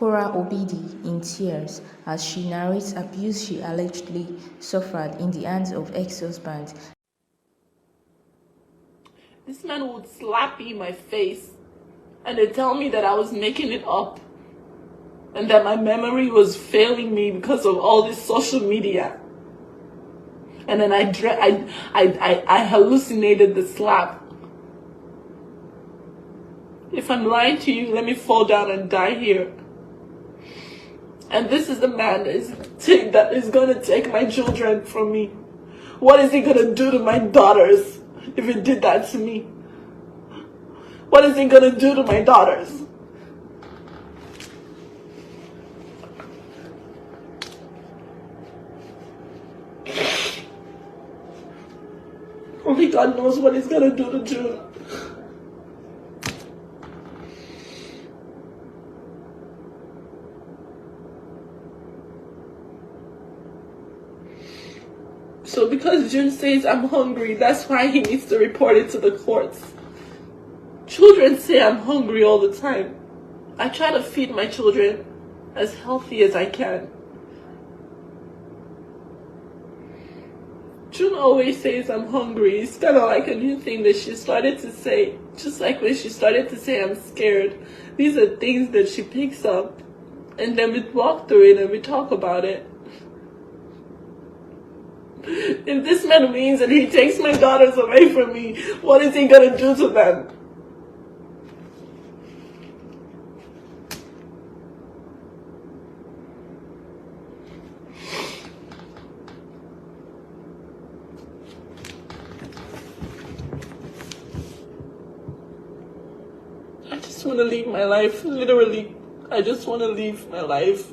Korra Obidi in tears as she narrates abuse she allegedly suffered in the hands of ex-husband. This man would slap me in my face and they tell me that I was making it up and that my memory was failing me because of all this social media. And then I hallucinated the slap. If I'm lying to you, let me fall down and die here. And this is the man that is going to take my children from me. What is he going to do to my daughters if he did that to me? What is he going to do to my daughters? Only God knows what he's going to do to June. So because June says I'm hungry, that's why he needs to report it to the courts. Children say I'm hungry all the time. I try to feed my children as healthy as I can. June always says I'm hungry. It's kind of like a new thing that she started to say. Just like when she started to say I'm scared. These are things that she picks up. And then we walk through it and we talk about it. If this man wins and he takes my daughters away from me, what is he going to do to them? I just want to live my life. Literally, I just want to live my life.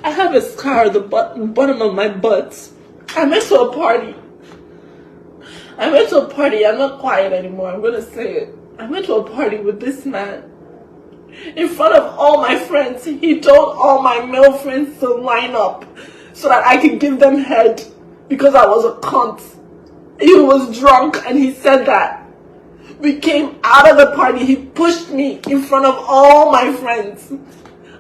I have a scar at the bottom of my butt. I went to a party. I'm not quiet anymore. I'm going to say it. I went to a party with this man. In front of all my friends, he told all my male friends to line up so that I could give them head because I was a cunt. He was drunk and he said that. We came out of the party. He pushed me in front of all my friends.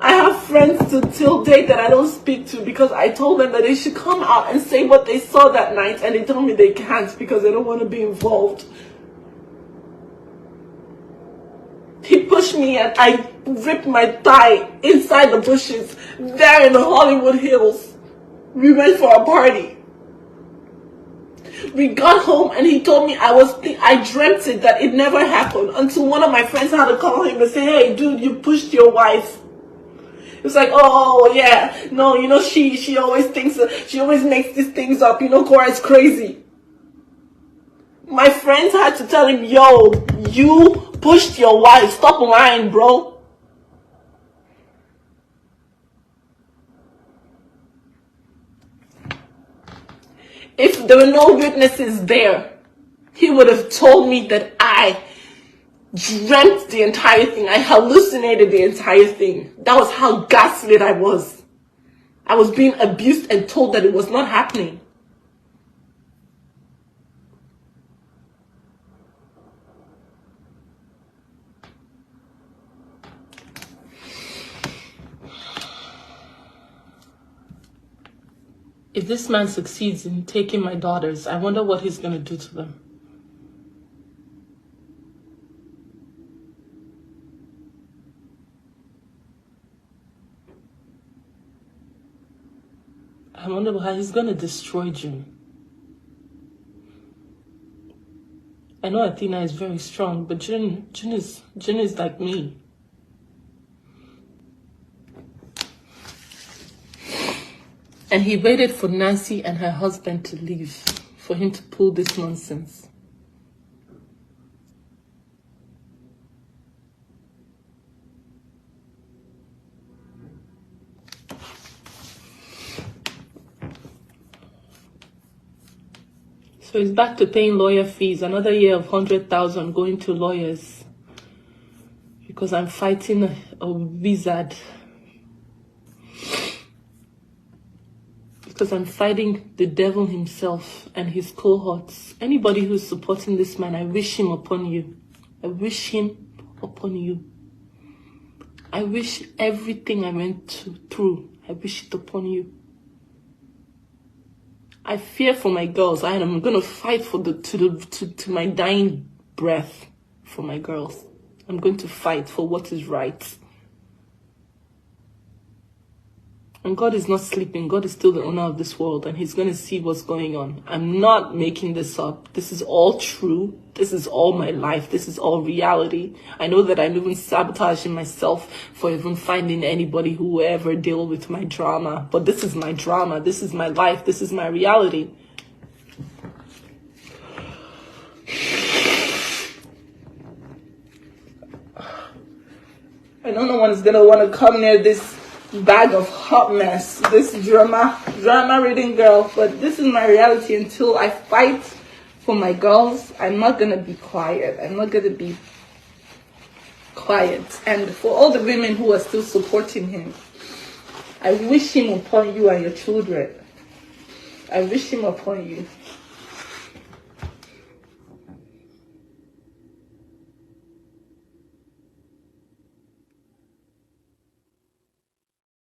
I have friends to till date that I don't speak to because I told them that they should come out and say what they saw that night, and they told me they can't because they don't want to be involved. He pushed me and I ripped my thigh inside the bushes there in the Hollywood Hills. We went for a party. We got home and he told me I dreamt it, that it never happened, until one of my friends had to call him and say, "Hey dude, you pushed your wife." It's like, oh yeah, no, you know, she always thinks, she always makes these things up, you know, Korra is crazy. My friends had to tell him, yo, you pushed your wife, stop lying, bro. If there were no witnesses there, he would have told me that I dreamt the entire thing. I hallucinated the entire thing. That was how gaslit I was. I was being abused and told that it was not happening. If this man succeeds in taking my daughters, I wonder what he's going to do to them. I wonder how he's going to destroy June. I know Athena is very strong, but June is like me. And he waited for Nancy and her husband to leave for him to pull this nonsense. So he's back to paying lawyer fees. Another year of 100,000 going to lawyers because because I'm fighting a wizard. Because I'm fighting the devil himself and his cohorts. Anybody who's supporting this man, I wish him upon you. I wish him upon you. I wish everything I went through, I wish it upon you. I fear for my girls. I am going to fight for to my dying breath for my girls. I'm going to fight for what is right. And God is not sleeping. God is still the owner of this world, and he's going to see what's going on. I'm not making this up. This is all true. This is all my life. This is all reality. I know that I'm even sabotaging myself for even finding anybody who will ever deal with my drama. But this is my drama. This is my life. This is my reality. I know no one is going to want to come near this bag of hot mess, this drama reading girl, but this is my reality. Until I fight for my girls, I'm not gonna be quiet. I'm not gonna be quiet. And for all the women who are still supporting him, I wish him upon you and your children. I wish him upon you.